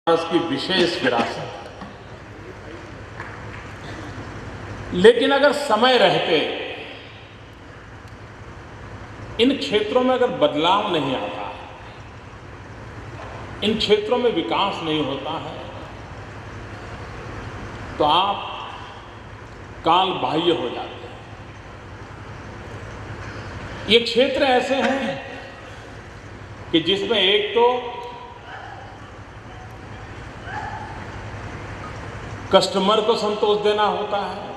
की विशेष विरासत है। लेकिन अगर समय रहते इन क्षेत्रों में अगर बदलाव नहीं आता, इन क्षेत्रों में विकास नहीं होता है, तो आप काल बाह्य हो जाते हैं। ये क्षेत्र ऐसे हैं कि जिसमें एक तो कस्टमर को संतोष देना होता है।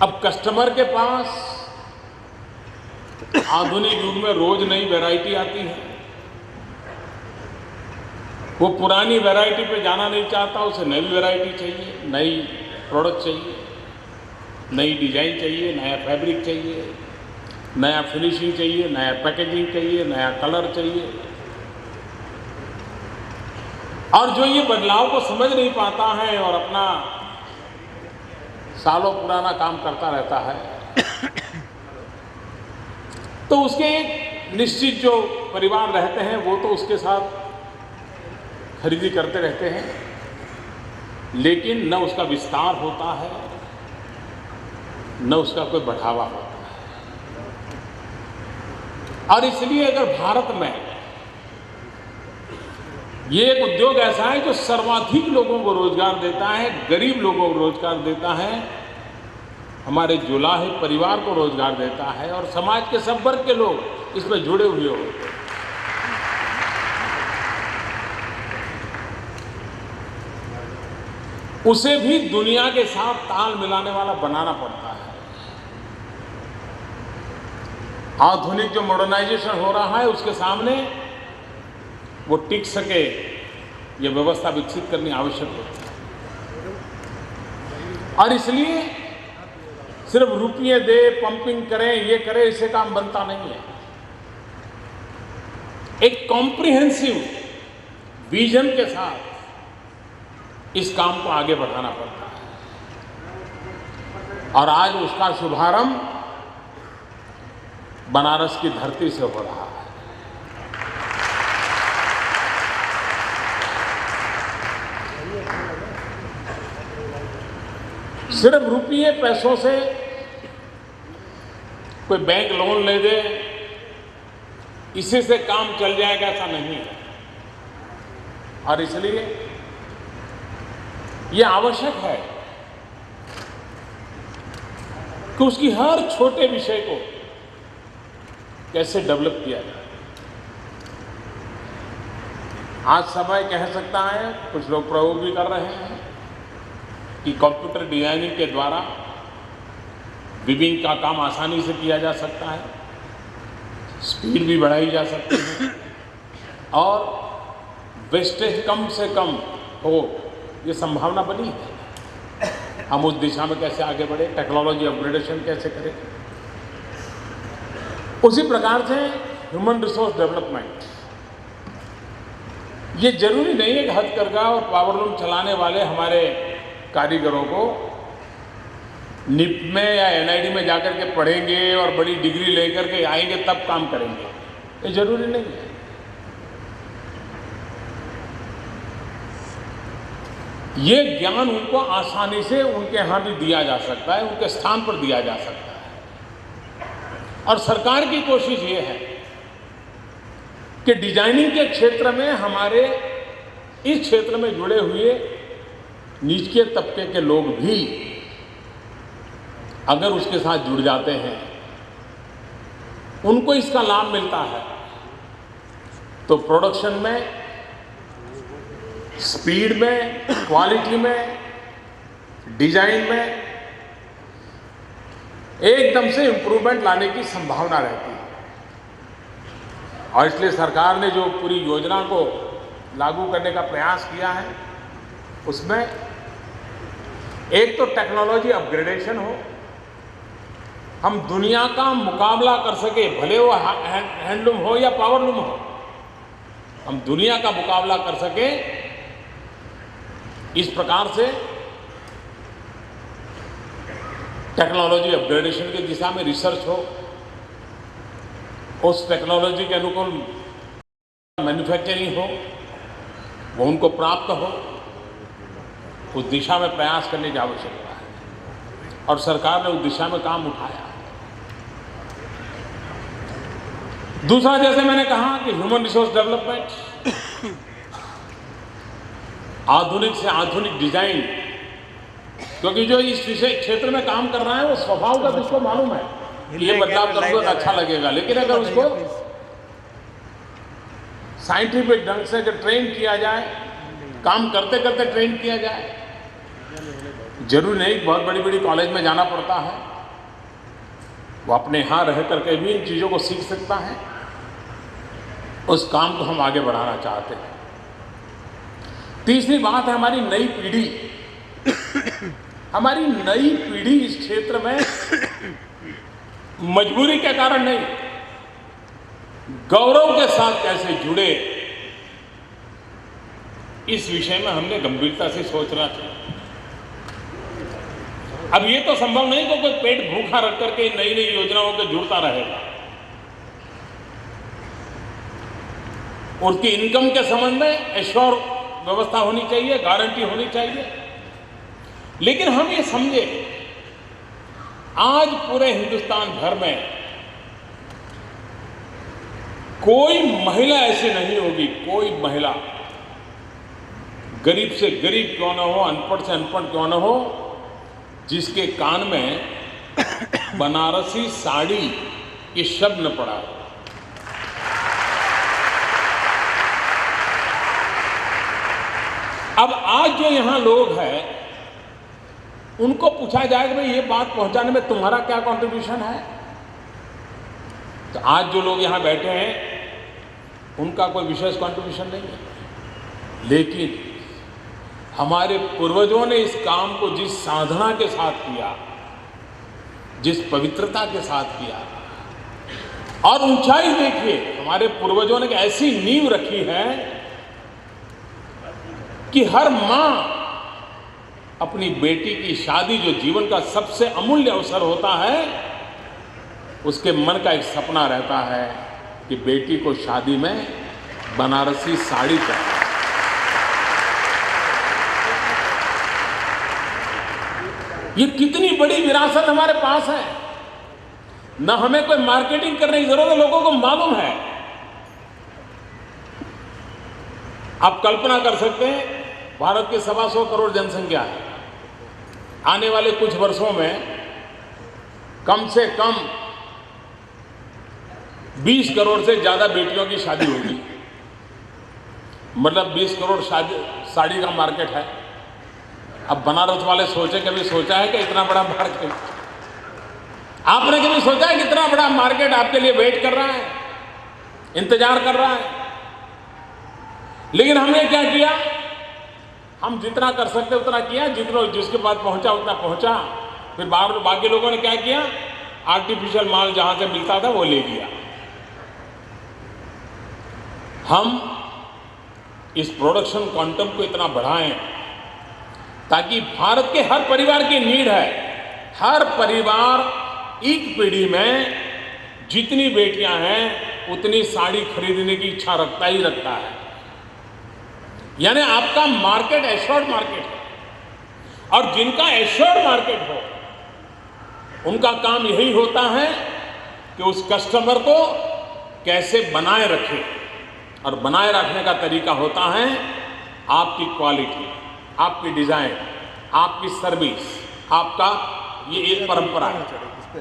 अब कस्टमर के पास आधुनिक युग में रोज नई वैरायटी आती है। वो पुरानी वैरायटी पे जाना नहीं चाहता, उसे नई वैरायटी चाहिए, नई प्रोडक्ट चाहिए, नई डिजाइन चाहिए, नया फैब्रिक चाहिए, नया फिनिशिंग चाहिए, नया पैकेजिंग चाहिए, नया कलर चाहिए। और जो ये बदलाव को समझ नहीं पाता है और अपना सालों पुराना काम करता रहता है, तो उसके एक निश्चित जो परिवार रहते हैं वो तो उसके साथ खरीदी करते रहते हैं, लेकिन न उसका विस्तार होता है, न उसका कोई बढ़ावा होता है। और इसलिए अगर भारत में ये एक उद्योग ऐसा है जो सर्वाधिक लोगों को रोजगार देता है, गरीब लोगों को रोजगार देता है, हमारे जुलाहे परिवार को रोजगार देता है और समाज के सब वर्ग के लोग इसमें जुड़े हुए होते हैं, उसे भी दुनिया के साथ ताल मिलाने वाला बनाना पड़ता है। आधुनिक जो मॉडर्नाइजेशन हो रहा है उसके सामने वो टिक सके, ये व्यवस्था विकसित करनी आवश्यक होती है। और इसलिए सिर्फ रुपये दे, पंपिंग करें, ये करें, इससे काम बनता नहीं है। एक कॉम्प्रिहेंसिव विजन के साथ इस काम को आगे बढ़ाना पड़ता है और आज उसका शुभारंभ बनारस की धरती से हो रहा है। सिर्फ रुपये पैसों से कोई बैंक लोन ले दे, इसी से काम चल जाएगा, ऐसा नहीं है। और इसलिए यह आवश्यक है कि उसकी हर छोटे विषय को कैसे डेवलप किया जाए। आज समय कह सकता है, कुछ लोग प्रयोग भी कर रहे हैं कि कंप्यूटर डिजाइनिंग के द्वारा विविंग का काम आसानी से किया जा सकता है, स्पीड भी बढ़ाई जा सकती है और वेस्टेज कम से कम हो, ये संभावना बनी है। हम उस दिशा में कैसे आगे बढ़े, टेक्नोलॉजी अपग्रेडेशन कैसे करें। उसी प्रकार से ह्यूमन रिसोर्स डेवलपमेंट, ये जरूरी नहीं है कि हथकरघा और पावरलूम चलाने वाले हमारे कारीगरों को निप में या एनआईडी में जाकर के पढ़ेंगे और बड़ी डिग्री लेकर के आएंगे तब काम करेंगे, ये जरूरी नहीं है। ये ज्ञान उनको आसानी से उनके यहाँ भी दिया जा सकता है, उनके स्थान पर दिया जा सकता है। और सरकार की कोशिश ये है कि डिजाइनिंग के क्षेत्र में हमारे इस क्षेत्र में जुड़े हुए निचले तबके के लोग भी अगर उसके साथ जुड़ जाते हैं, उनको इसका लाभ मिलता है, तो प्रोडक्शन में, स्पीड में, क्वालिटी में, डिजाइन में एकदम से इंप्रूवमेंट लाने की संभावना रहती है। और इसलिए सरकार ने जो पूरी योजना को लागू करने का प्रयास किया है, उसमें एक तो टेक्नोलॉजी अपग्रेडेशन हो, हम दुनिया का मुकाबला कर सके, भले वो हैंडलूम हो या पावरलूम हो, हम दुनिया का मुकाबला कर सके, इस प्रकार से टेक्नोलॉजी अपग्रेडेशन की दिशा में रिसर्च हो, उस टेक्नोलॉजी के अनुकूल मैन्युफैक्चरिंग हो, वो उनको प्राप्त हो, उस दिशा में प्रयास करने की आवश्यकता है और सरकार ने उस दिशा में काम उठाया। दूसरा, जैसे मैंने कहा कि ह्यूमन रिसोर्स डेवलपमेंट, आधुनिक से आधुनिक डिजाइन, क्योंकि जो इस विषय क्षेत्र में काम कर रहा है वो स्वभाव का उसको मालूम है कि ये बदलाव करूंगा तो अच्छा लगेगा, लेकिन अगर उसको साइंटिफिक ढंग से अगर ट्रेन किया जाए, काम करते करते ट्रेन किया जाए, जरूरी नहीं बहुत बड़ी बड़ी कॉलेज में जाना पड़ता है, वो अपने यहाँ रह करके भी इन चीज़ों को सीख सकता है। उस काम को हम आगे बढ़ाना चाहते हैं। तीसरी बात है हमारी नई पीढ़ी। हमारी नई पीढ़ी इस क्षेत्र में मजबूरी के कारण नहीं, गौरव के साथ कैसे जुड़े, इस विषय में हमने गंभीरता से सोचना चाहिए। अब ये तो संभव नहीं कि कोई पेट भूखा रख करके नई नई योजनाओं के जुड़ता रहेगा। उसकी इनकम के संबंध में एश्योर व्यवस्था होनी चाहिए, गारंटी होनी चाहिए। लेकिन हम ये समझे, आज पूरे हिंदुस्तान भर में कोई महिला ऐसी नहीं होगी, कोई महिला, गरीब से गरीब क्यों न हो, अनपढ़ से अनपढ़ क्यों न हो, जिसके कान में बनारसी साड़ी ये शब्द न पड़ा हो। अब आज जो यहां लोग हैं, उनको पूछा जाए कि भाई ये बात पहुंचाने में तुम्हारा क्या कंट्रीब्यूशन है, तो आज जो लोग यहां बैठे हैं उनका कोई विशेष कंट्रीब्यूशन नहीं है। लेकिन हमारे पूर्वजों ने इस काम को जिस साधना के साथ किया, जिस पवित्रता के साथ किया, और ऊंचाई देखिए, हमारे पूर्वजों ने ऐसी नींव रखी है कि हर मां अपनी बेटी की शादी, जो जीवन का सबसे अमूल्य अवसर होता है, उसके मन का एक सपना रहता है कि बेटी को शादी में बनारसी साड़ी चाहिए। ये कितनी बड़ी विरासत हमारे पास है। न हमें कोई मार्केटिंग करने की जरूरत है, लोगों को मालूम है। आप कल्पना कर सकते हैं, भारत की 125 करोड़ जनसंख्या है। आने वाले कुछ वर्षों में कम से कम 20 करोड़ से ज्यादा बेटियों की शादी होगी। मतलब 20 करोड़ साड़ी का मार्केट है। अब बनारस वाले सोचे, कभी सोचा है कि इतना बड़ा मार्केट, आपने कभी सोचा है कि इतना बड़ा मार्केट आपके लिए वेट कर रहा है, इंतजार कर रहा है? लेकिन हमने क्या किया, हम जितना कर सकते उतना किया, जिसके पास पहुंचा उतना पहुंचा। फिर बाकी लोगों ने क्या किया, आर्टिफिशियल माल जहां से मिलता था वो ले लिया। हम इस प्रोडक्शन क्वांटम को इतना बढ़ाएं ताकि भारत के हर परिवार की नीड है, हर परिवार एक पीढ़ी में जितनी बेटियां हैं उतनी साड़ी खरीदने की इच्छा रखता ही रखता है। यानी आपका मार्केट एश्योर्ड मार्केट है, और जिनका एश्योर्ड मार्केट हो उनका काम यही होता है कि उस कस्टमर को कैसे बनाए रखे, और बनाए रखने का तरीका होता है आपकी क्वालिटी, आपकी डिजाइन, आपकी सर्विस, आपका ये एक परंपरा है।